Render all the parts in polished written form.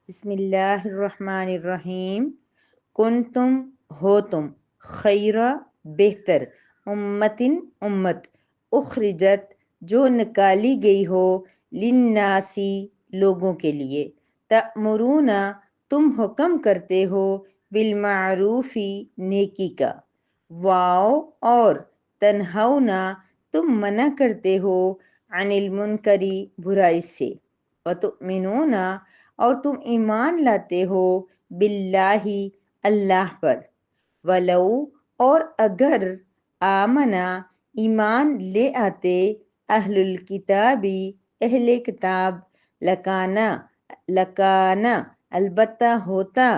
بسم اللہ الرحمن الرحیم۔ کنتم ہو تم، خیرہ بہتر، امتن امت، اخرجت جو نکالی گئی ہو، للناسی لوگوں کے لیے، تأمرون تم حکم کرتے ہو، بالمعروفی نیکی کا، واو اور تنہونا تم منع کرتے ہو، عن المنکری برائی سے، وتؤمنون اور تم ایمان لاتے ہو، باللہ اللہ پر، ولو اور اگر آمنا ایمان لے آتے، اہل الکتابی اہل کتاب، لکانا لکانا البتہ ہوتا،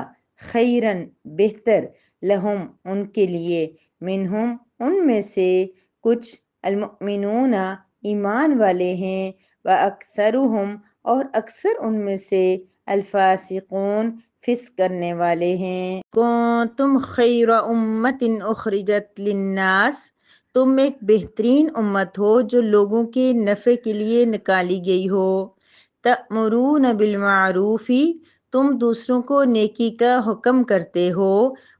خیرن بہتر، لہم ان کے لیے، منہم ان میں سے کچھ، المؤمنون ایمان والے ہیں، وَأَكْثَرُهُمْ اور اکثر ان میں سے، الفاسقون فسق کرنے والے ہیں۔ تم خیر امت اخرجت للناس تم ایک بہترین امت ہو جو لوگوں کے نفع کے لیے نکالی گئی ہو، تأمرون بالمعروف تم دوسروں کو نیکی کا حکم کرتے ہو،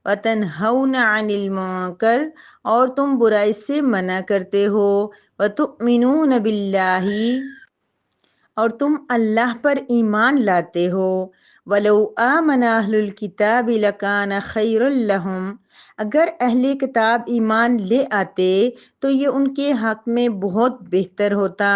وتنہون عن المنکر اور تم برائی سے منع کرتے ہو، وتؤمنون باللہ اور تم اللہ پر ایمان لاتے ہو، وَلَوْ آمَنَ أَهْلُ الْكِتَابِ لَكَانَ خَيْرًا لَهُمْ اگر اہل کتاب ایمان لے آتے تو یہ ان کے حق میں بہت بہتر ہوتا،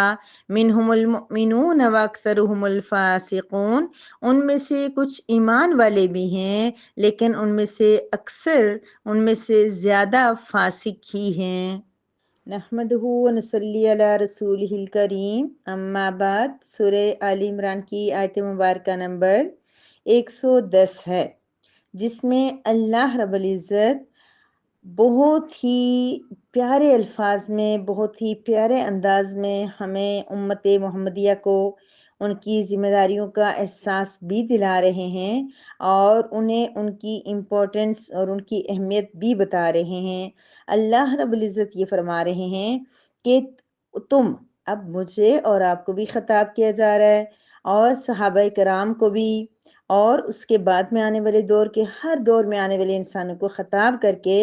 منہم المؤمنون وَأَكْثَرُهُمُ الْفَاسِقُونَ ان میں سے کچھ ایمان والے بھی ہیں لیکن ان میں سے اکثر ان میں سے زیادہ فاسق ہی ہیں۔ نحمدہ ونصلی علی رسولہ الکریم، اما بعد، سورہ آل عمران کی آیت مبارکہ نمبر 110 ہے، جس میں اللہ رب العزت بہت ہی پیارے الفاظ میں، بہت ہی پیارے انداز میں ہمیں امت محمدیہ کو ان کی ذمہ داریوں کا احساس بھی دلا رہے ہیں اور انہیں ان کی امپورٹنس اور ان کی اہمیت بھی بتا رہے ہیں۔ اللہ رب العزت یہ فرما رہے ہیں کہ تم، اب مجھے اور آپ کو بھی خطاب کیا جا رہا ہے اور صحابہ کرام کو بھی، اور اس کے بعد میں آنے والے دور کے ہر دور میں آنے والے انسانوں کو خطاب کر کے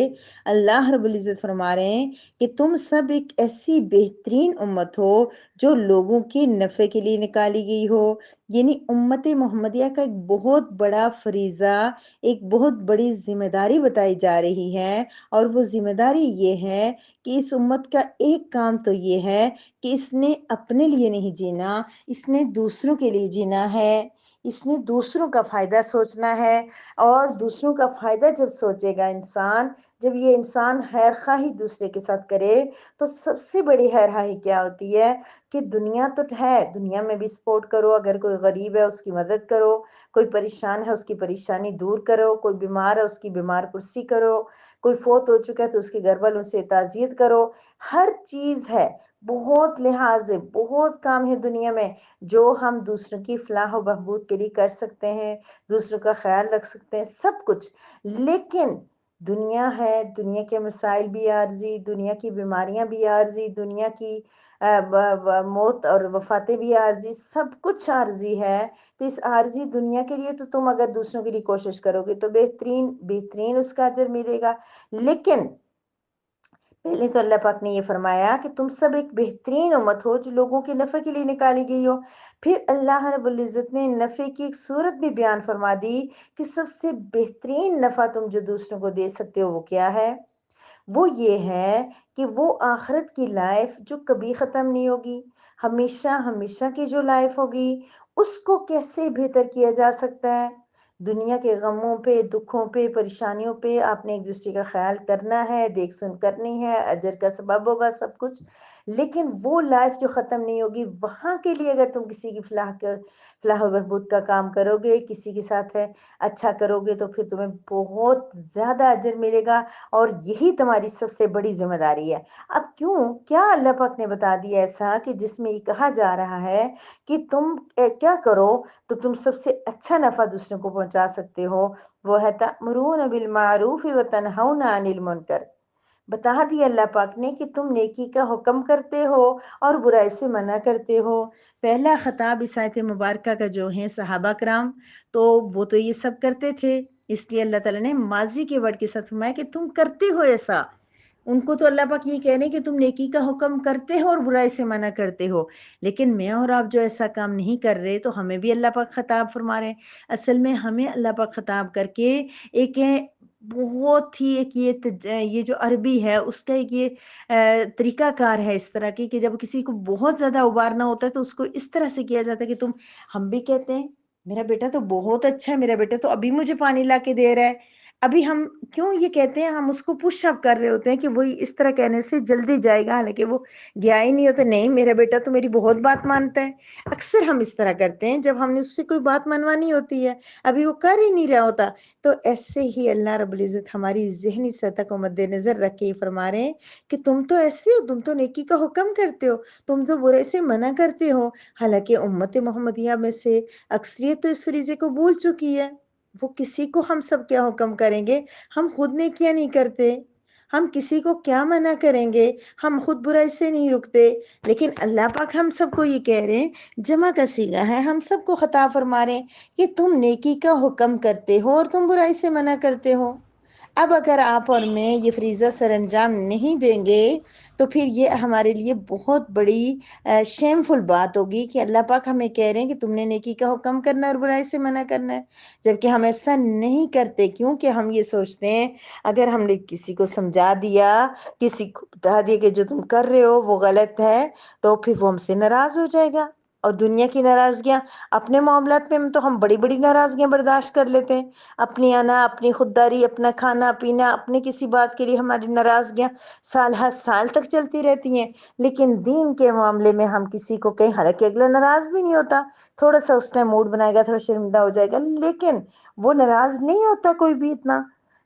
اللہ رب العزت فرما رہے ہیں کہ تم سب ایک ایسی بہترین امت ہو جو لوگوں کے نفع کے لیے نکالی گئی ہو، یعنی امت محمدیہ کا ایک بہت بڑا فریضہ، ایک بہت بڑی ذمہ داری بتائی جا رہی ہے، اور وہ ذمہ داری یہ ہے کہ اس امت کا ایک کام تو یہ ہے کہ اس نے اپنے لیے نہیں جینا، اس نے دوسروں کے لیے جینا ہے، اس نے دوسروں کا فائدہ سوچنا ہے، اور دوسروں کا فائدہ جب سوچے گا انسان، جب یہ انسان خیر خواہی دوسرے کے ساتھ کرے تو سب سے بڑی خیر خواہی کیا ہوتی ہے کہ دنیا تو ہے، دنیا میں بھی سپورٹ کرو، اگر کوئی غریب ہے اس کی مدد کرو، کوئی پریشان ہے اس کی پریشانی دور کرو، کوئی بیمار ہے اس کی بیمار پرسی کرو، کوئی فوت ہو چکا ہے تو اس کے گھر والوں سے تعزیت کرو، ہر چیز ہے، بہت لحاظ ہے، بہت کام ہے دنیا میں جو ہم دوسروں کی فلاح و بہبود کے لیے کر سکتے ہیں، دوسروں کا خیال رکھ سکتے ہیں، سب کچھ۔ لیکن دنیا ہے، دنیا کے مسائل بھی عارضی، دنیا کی بیماریاں بھی عارضی، دنیا کی موت اور وفاتیں بھی عارضی، سب کچھ عارضی ہے۔ تو اس عارضی دنیا کے لیے تو تم اگر دوسروں کے لیے کوشش کرو گے تو بہترین اس کا اجر ملے گا، لیکن پہلے تو اللہ پاک نے یہ فرمایا کہ تم سب ایک بہترین امت ہو جو لوگوں کے نفع کے لیے نکالی گئی ہو۔ پھر اللہ رب العزت نے نفع کی ایک صورت بھی بیان فرما دی کہ سب سے بہترین نفع تم جو دوسروں کو دے سکتے ہو وہ کیا ہے؟ وہ یہ ہے کہ وہ آخرت کی لائف جو کبھی ختم نہیں ہوگی، ہمیشہ ہمیشہ کی جو لائف ہوگی، اس کو کیسے بہتر کیا جا سکتا ہے؟ دنیا کے غموں پہ، دکھوں پہ، پریشانیوں پہ آپ نے ایک دوسرے کا خیال کرنا ہے، دیکھ سن کرنی ہے، اجر کا سبب ہوگا سب کچھ، لیکن وہ لائف جو ختم نہیں ہوگی، وہاں کے لیے اگر تم کسی کی فلاح و بہبود کا کام کرو گے، کسی کے ساتھ ہے اچھا کرو گے تو پھر تمہیں بہت زیادہ اجر ملے گا، اور یہی تمہاری سب سے بڑی ذمہ داری ہے۔ اب کیا اللہ پاک نے بتا دیا ایسا کہ جس میں یہ کہا جا رہا ہے کہ تم کیا کرو تو تم سب سے اچھا نفع دوسروں کو پہنچا سکتے ہو، وہ ہے تأمرون بالمعروف وتنہون عن المنکر، بتا دیا اللہ پاک نے کہ تم نیکی کا حکم کرتے ہو اور برائی سے منع کرتے ہو۔ پہلا خطاب اس آیت مبارکہ کا جو ہے صحابہ کرام، تو وہ تو یہ سب کرتے تھے، اس لیے اللہ تعالیٰ نے ماضی کے ورڈ کے ساتھ فرمایا کہ تم کرتے ہو ایسا۔ ان کو تو اللہ پاک یہ کہہ رہے ہیں کہ تم نیکی کا حکم کرتے ہو اور برائی سے منع کرتے ہو، لیکن میں اور آپ جو ایسا کام نہیں کر رہے تو ہمیں بھی اللہ پاک خطاب فرما رہے ہیں۔ اصل میں ہمیں اللہ پاک خطاب کر کے ایک بہت ہی ایک یہ جو عربی ہے اس کا ایک یہ طریقہ کار ہے اس طرح کی، کہ جب کسی کو بہت زیادہ ابارنا ہوتا ہے تو اس کو اس طرح سے کیا جاتا ہے کہ ہم بھی کہتے ہیں میرا بیٹا تو بہت اچھا ہے، میرا بیٹا تو ابھی مجھے پانی لا کے دے رہا ہے۔ ابھی ہم کیوں یہ کہتے ہیں، ہم اس کو پش اپ کر رہے ہوتے ہیں کہ وہی اس طرح کہنے سے جلدی جائے گا، حالانکہ وہ گیا ہی نہیں ہوتا۔ نہیں، میرا بیٹا تو میری بہت بات مانتا ہے۔ اکثر ہم اس طرح کرتے ہیں جب ہم نے اس سے کوئی بات منوانی ہوتی ہے، ابھی وہ کر ہی نہیں رہا ہوتا۔ تو ایسے ہی اللہ رب العزت ہماری ذہنی سطح کو مد نظر رکھ کے فرما رہے ہیں کہ تم تو ایسے ہو، تم تو نیکی کا حکم کرتے ہو، تم تو برے سے منع کرتے ہو۔ حالانکہ امت محمدیہ میں سے اکثریت تو اس فریضے کو بھول چکی ہے۔ وہ کسی کو ہم سب کیا حکم کریں گے، ہم خود نیکیاں نہیں کرتے، ہم کسی کو کیا منع کریں گے، ہم خود برائی سے نہیں رکتے۔ لیکن اللہ پاک ہم سب کو یہ کہہ رہے ہیں، جمع کا صیغہ ہے، ہم سب کو خطاب فرما رہے ہیں کہ تم نیکی کا حکم کرتے ہو اور تم برائی سے منع کرتے ہو۔ اب اگر آپ اور میں یہ فریضہ سر انجام نہیں دیں گے تو پھر یہ ہمارے لیے بہت بڑی شیم فل بات ہوگی کہ اللہ پاک ہمیں کہہ رہے ہیں کہ تم نے نیکی کا حکم کرنا ہے اور برائی سے منع کرنا ہے، جبکہ ہم ایسا نہیں کرتے۔ کیونکہ ہم یہ سوچتے ہیں اگر ہم نے کسی کو سمجھا دیا، کسی کو بتا دیا کہ جو تم کر رہے ہو وہ غلط ہے، تو پھر وہ ہم سے ناراض ہو جائے گا۔ اور دنیا کی ناراضگیاں، اپنے معاملات میں تو ہم بڑی بڑی ناراضگیاں برداشت کر لیتے ہیں، اپنی انا، اپنی خودداری، اپنا کھانا پینا، اپنے کسی بات کے لیے ہماری ناراضگیاں سال ہر سال تک چلتی رہتی ہیں۔ لیکن دین کے معاملے میں ہم کسی کو کہیں، حالانکہ اگلا ناراض بھی نہیں ہوتا، تھوڑا سا اس ٹائم موڈ بنائے گا، تھوڑا شرمندہ ہو جائے گا، لیکن وہ ناراض نہیں ہوتا کوئی بھی اتنا۔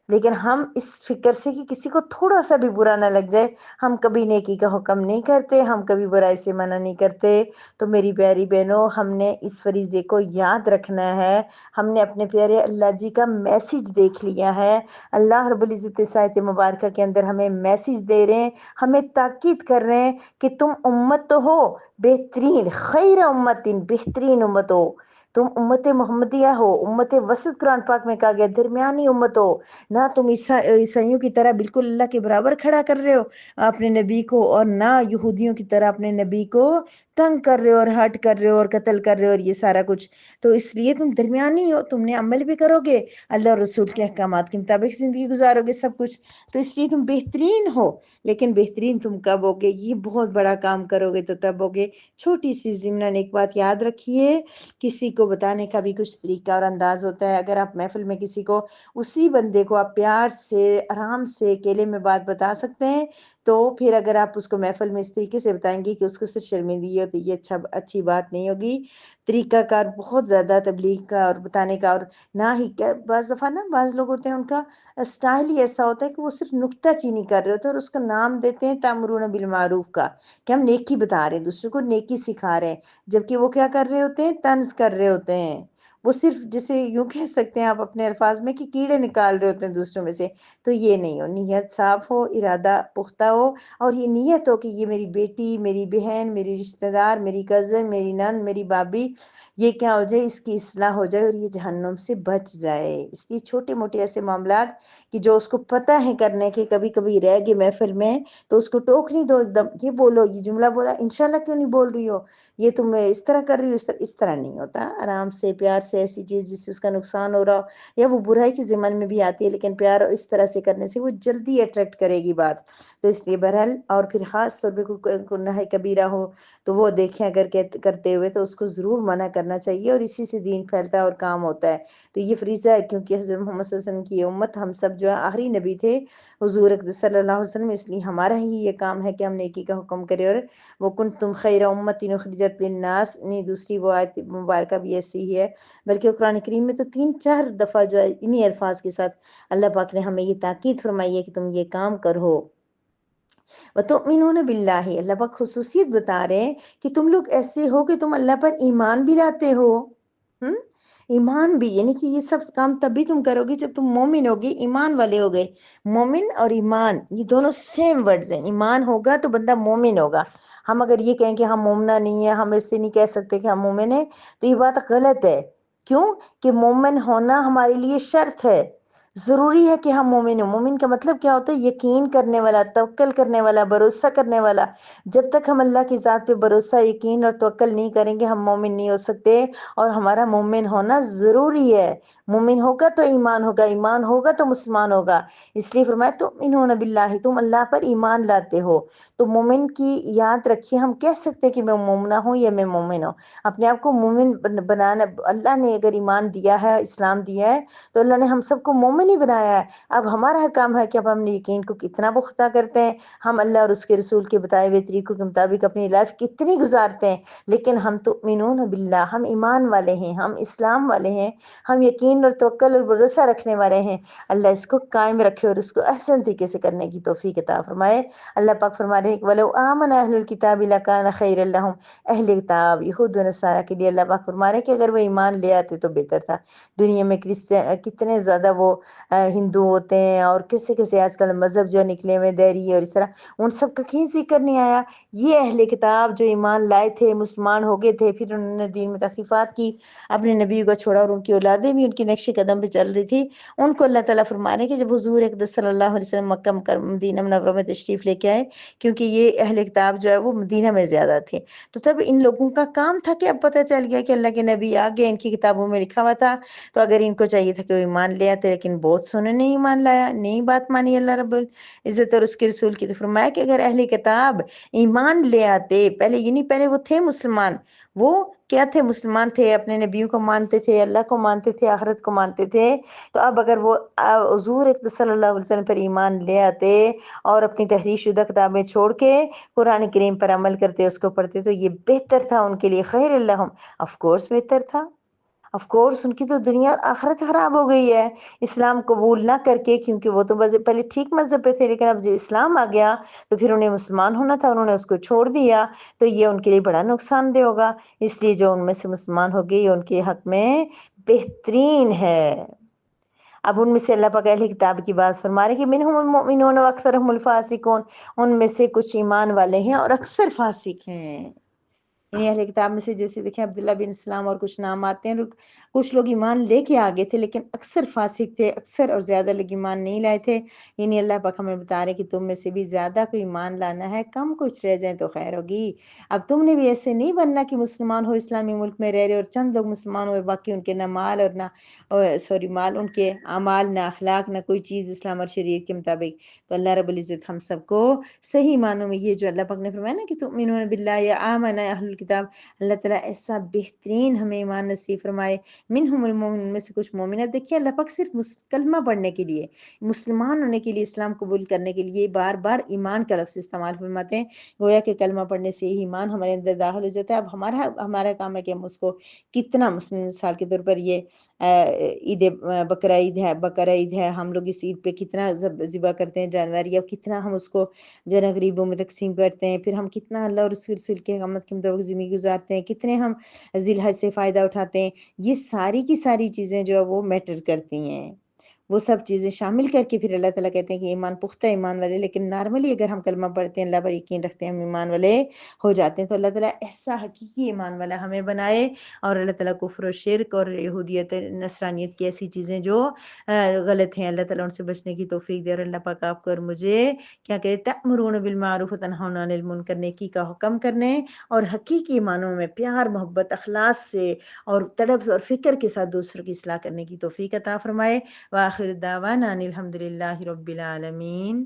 لیکن ہم اس فکر سے کہ کسی کو تھوڑا سا بھی برا نہ لگ جائے، ہم کبھی نیکی کا حکم نہیں کرتے، ہم کبھی برائی سے منع نہیں کرتے۔ تو میری پیاری بہنوں، ہم نے اس فریضے کو یاد رکھنا ہے۔ ہم نے اپنے پیارے اللہ جی کا میسج دیکھ لیا ہے۔ اللہ رب العزت اس آیت مبارکہ کے اندر ہمیں میسج دے رہے ہیں، ہمیں تاکید کر رہے ہیں کہ تم امت تو ہو بہترین، خیر امتن، بہترین امت ہو، تم امت محمدیہ ہو، امت وسط قرآن پاک میں کہا گیا، درمیانی امت ہو۔ نہ تم عیسائیوں کی طرح بالکل اللہ کے برابر کھڑا کر رہے ہو اپنے نبی کو، اور نہ یہودیوں کی طرح اپنے نبی کو تنگ کر رہے ہو اور ہرٹ کر رہے ہو اور قتل کر رہے ہو اور یہ سارا کچھ۔ تو اس لیے تم درمیانی ہو، تم نے عمل بھی کرو گے، اللہ اور رسول کے احکامات کے مطابق زندگی گزارو گے سب کچھ، تو اس لیے تم بہترین ہو۔ لیکن بہترین تم کب ہوگے، یہ بہت بڑا کام کرو گے تو تب ہوگے۔ چھوٹی سی ضمناً ایک بات یاد رکھیے، کسی کو بتانے کا بھی کچھ طریقہ اور انداز ہوتا ہے۔ اگر آپ محفل میں کسی کو، اسی بندے کو آپ پیار سے آرام سے اکیلے میں بات بتا سکتے ہیں، تو پھر اگر آپ اس کو محفل میں اس طریقے سے بتائیں گے کہ اس کو صرف شرمندگی ہو، تو یہ اچھی بات نہیں ہوگی۔ طریقہ کار بہت زیادہ تبلیغ کا اور بتانے کا، اور نہ ہی بعض دفعہ نا بعض لوگ ہوتے ہیں ان کا اسٹائل ہی ایسا ہوتا ہے کہ وہ صرف نکتہ چینی کر رہے ہوتے ہیں اور اس کا نام دیتے ہیں تامرون بالمعروف کا، کہ ہم نیکی بتا رہے ہیں، دوسرے کو نیکی سکھا رہے ہیں، جبکہ وہ کیا کر رہے ہوتے ہیں، طنز کر رہے ہوتے ہیں۔ وہ صرف جسے یوں کہہ سکتے ہیں آپ اپنے الفاظ میں کہ کیڑے نکال رہے ہوتے ہیں دوسروں میں سے۔ تو یہ نہیں ہو، نیت صاف ہو، ارادہ پختہ ہو، اور یہ نیت ہو کہ یہ میری بیٹی، میری بہن، میری رشتہ دار، میری کزن، میری نند، میری بابی، یہ کیا ہو جائے، اس کی اصلاح ہو جائے اور یہ جہنم سے بچ جائے۔ اس لیے چھوٹے موٹے ایسے معاملات کہ جو اس کو پتہ ہے کرنے کے، کبھی کبھی رہ گئے محفل میں، تو اس کو ٹوک نہیں دو، ایک دم یہ بولو، یہ جملہ بولا، انشاءاللہ کیوں نہیں بول رہی ہو، یہ تم اس طرح کر رہی ہو، اس طرح نہیں ہوتا۔ آرام سے پیار سے ایسی چیز جس سے اس کا نقصان ہو رہا ہو یا وہ برائی کی ضمن میں بھی آتی ہے، لیکن پیار اس طرح سے کرنے سے وہ جلدی اٹریکٹ کرے گی بات۔ تو اس لیے بہرحال، اور پھر خاص طور پہ کوئی گناہ کبیرہ ہو تو وہ دیکھیں اگر کرتے ہوئے تو اس کو ضرور منع کرنا چاہیے، اور اسی سے دین پھیلتا ہے اور کام ہوتا ہے۔ تو یہ فریضہ ہے، کیونکہ حضرت محمد صلی اللہ علیہ وسلم کی امت، ہم سب جو ہے آخری نبی تھے حضور اقدس صلی اللہ علیہ وسلم، اس لیے ہمارا ہی یہ کام ہے کہ ہم نیکی کا حکم کریں۔ اور وہ کنتم خیر امت اخرجت للناس، نہیں دوسری وہ آیت مبارکہ بھی ایسی ہی ہے، بلکہ قرآن کریم میں تو 3-4 دفعہ جو ہے انہی الفاظ کے ساتھ اللہ پاک نے ہمیں یہ تاکید فرمائی ہے کہ تم یہ کام کرو۔ وَتُؤْمِنُونَ بِاللَّهِ، اللہ پاک خصوصیت بتا رہے ہیں کہ تم لوگ ایسے ہو کہ تم اللہ پر ایمان بھی لاتے ہو۔ ایمان بھی، یعنی کہ یہ سب کام تب بھی تم کرو گے جب تم مومن ہوگے، ایمان والے ہو گئے۔ مومن اور ایمان یہ دونوں سیم ورڈز ہیں، ایمان ہوگا تو بندہ مومن ہوگا۔ ہم اگر یہ کہیں کہ ہم مومنہ نہیں ہے، ہم ایسے نہیں کہہ سکتے کہ ہم مومن ہیں، تو یہ بات غلط ہے۔ کیوں کہ مومن ہونا ہمارے لیے شرط ہے، ضروری ہے کہ ہم مومن ہوں۔ مومن کا مطلب کیا ہوتا ہے؟ یقین کرنے والا، توکل کرنے والا، بھروسہ کرنے والا۔ جب تک ہم اللہ کی ذات پہ بھروسہ، یقین اور توکل نہیں کریں گے، ہم مومن نہیں ہو سکتے، اور ہمارا مومن ہونا ضروری ہے۔ مومن ہوگا تو ایمان ہوگا، ایمان ہوگا تو مسلمان ہوگا۔ اس لیے فرمایا تؤمنون باللہ، تم اللہ پر ایمان لاتے ہو۔ تو مومن کی یاد رکھیے، ہم کہہ سکتے کہ میں مومنہ ہوں یا میں مومن ہوں، اپنے آپ کو مومن بنانا۔ اللہ نے اگر ایمان دیا ہے، اسلام دیا ہے، تو اللہ نے ہم سب کو مومن ہی بنایا ہے۔ اب ہمارا کام ہے کہ اب ہم نے یقین کو کتنا پختہ کرتے ہیں، ہم اللہ اور اس کے رسول کے بتائے ہوئے طریقوں کے مطابق اپنی لائف کتنی گزارتے ہیں۔ لیکن ہم تؤمنون باللہ، ہم ایمان والے ہیں، ہم اسلام والے ہیں، ہم یقین اور توکل اور بھروسہ رکھنے والے ہیں۔ اللہ اس کو قائم رکھے اور اس کو احسن طریقے سے کرنے کی توفیق عطا فرمائے۔ اللہ پاک فرما رہے ہیں کہ وَلَوْ آمَنَ أَهْلُ الْكِتَابِ لَكَانَ خَيْرًا لَهُمْ، اہل کتاب یہود و نصارہ کے لیے اللہ پاک فرما رہے ہیں کہ اگر وہ ایمان لے آتے تو بہتر تھا۔ دنیا میں کتنے زیادہ وہ ہندو ہوتے ہیں، اور کیسے آج کل مذہب جو نکلے ہوئے دہری اور اس طرح، ان سب کا کہیں ذکر نہیں آیا۔ یہ اہل کتاب جو ایمان لائے تھے، مسلمان ہو گئے تھے، پھر انہوں نے دین میں تحقیقات کی، اپنے نبی کو چھوڑا، اور ان کی اولادیں بھی ان کے نقش قدم پہ چل رہی تھی، ان کو اللہ تعالیٰ فرما رہے ہیں کہ جب حضور اقدس صلی اللہ علیہ وسلم مکہ مدینہ منورہ میں تشریف لے کے آئے، کیونکہ یہ اہل کتاب جو ہے وہ مدینہ میں زیادہ تھے، تو تب ان لوگوں کا کام تھا کہ اب پتہ چل گیا کہ اللہ کے نبی آ گئے، ان کی کتابوں میں لکھا ہوا تھا، تو اگر ان کو چاہیے تھا کہ وہ ایمان لے آتے، لیکن بہت سونے نے ایمان لایا، نہیں بات مانی اللہ رب العزت اور اس کے رسول کی۔ تو فرمایا کہ اگر اہل کتاب ایمان لے آتے، پہلے یہ نہیں، پہلے وہ تھے مسلمان، وہ کیا تھے؟ مسلمان تھے، اپنے نبیوں کو مانتے تھے، اللہ کو مانتے تھے، آخرت کو مانتے تھے، تو اب اگر وہ حضور صلی اللہ علیہ وسلم پر ایمان لے آتے اور اپنی تحریف شدہ کتابیں چھوڑ کے قرآن کریم پر عمل کرتے، اس کو پڑھتے، تو یہ بہتر تھا ان کے لیے، خیر اللہم، آف کورس بہتر تھا۔ آف کورس ان کی تو دنیا اور آخرت خراب ہو گئی ہے اسلام قبول نہ کر کے، کیونکہ وہ تو پہلے ٹھیک مذہب پہ تھے، لیکن اب جو اسلام آ گیا تو پھر انہیں مسلمان ہونا تھا، انہوں نے اس کو چھوڑ دیا، تو یہ ان کے لیے بڑا نقصان دہ ہوگا۔ اس لیے جو ان میں سے مسلمان ہو گئی، ان کے حق میں بہترین ہے۔ اب ان میں سے اللہ پاک اہل کتاب کی بات فرما رہے کہ منہم المؤمنون واکثرهم الفاسقون، ان میں سے کچھ ایمان والے ہیں اور اکثر فاسق ہیں۔ یعنی اہل کتاب میں سے جیسے دیکھیں عبداللہ بن اسلام اور کچھ نام آتے ہیں، کچھ لوگ ایمان لے کے آگے تھے، لیکن اکثر فاسق تھے، اکثر اور زیادہ لوگ ایمان نہیں لائے تھے۔ یعنی اللہ پاک ہمیں بتا رہے کہ تم میں سے بھی زیادہ کو ایمان لانا ہے، کم کچھ رہ جائیں تو خیر ہوگی۔ اب تم نے بھی ایسے نہیں بننا کہ مسلمان ہو، اسلامی ملک میں رہ رہے اور چند لوگ مسلمان ہو اور باقی ان کے نہ مال اور نہ مال، ان کے اعمال، نہ اخلاق، نہ کوئی چیز اسلام اور شریعت کے مطابق۔ تو اللہ رب العزت ہم سب کو صحیح معنوں میں یہ جو اللہ پاک نے فرمایا نا کہ تؤمنون باللہ یا آمن اہل الکتاب، اللہ تعالیٰ ایسا بہترین ہمیں ایمان نصیب فرمائے۔ منہم المؤمنون، میں سے کچھ مومنات، دیکھیے اللہ پاک صرف کلمہ پڑھنے کے لیے، مسلمان ہونے کے لیے، اسلام قبول کرنے کے لیے بار بار ایمان کا لفظ استعمال فرماتے ہیں، گویا کہ کلمہ پڑھنے سے ہی ایمان ہمارے اندر داخل ہو جاتا ہے۔ اب ہمارا کام ہے کہ ہم اس کو کتنا، مثال کے طور پر یہ عید بقرہ عید ہے، ہم لوگ اس عید پہ کتنا ذبح کرتے ہیں جانور، یا کتنا ہم اس کو جو ہے نا غریبوں میں تقسیم کرتے ہیں، پھر ہم کتنا اللہ اور اس کے رسول کے اقامت کے مطابق زندگی گزارتے ہیں، کتنے ہم ذی الحج سے فائدہ اٹھاتے ہیں۔ یہ ساری کی ساری چیزیں جو ہے وہ میٹر کرتی ہیں، وہ سب چیزیں شامل کر کے پھر اللہ تعالیٰ کہتے ہیں کہ ایمان پختہ ایمان والے، لیکن نارملی اگر ہم کلمہ پڑھتے ہیں، اللہ پر یقین رکھتے ہیں، ہم ایمان والے ہو جاتے ہیں۔ تو اللہ تعالیٰ ایسا حقیقی ایمان والا ہمیں بنائے، اور اللہ تعالیٰ کفر و شرک اور یہودیت نصرانیت کی ایسی چیزیں جو غلط ہیں، اللہ تعالیٰ ان سے بچنے کی توفیق دے، اور اللہ پاک آپ کو اور مجھے کیا کہتے ہیں، تأمرون بالمعروف وتنہون عن المنکر، نیکی کا حکم کرنے اور حقیقی معنوں میں پیار، محبت، اخلاص سے اور تڑپ اور فکر کے ساتھ دوسروں کی اصلاح کرنے کی توفیق عطا فرمائے۔ وآخر دعوانا ان الحمد للہ رب العالمین۔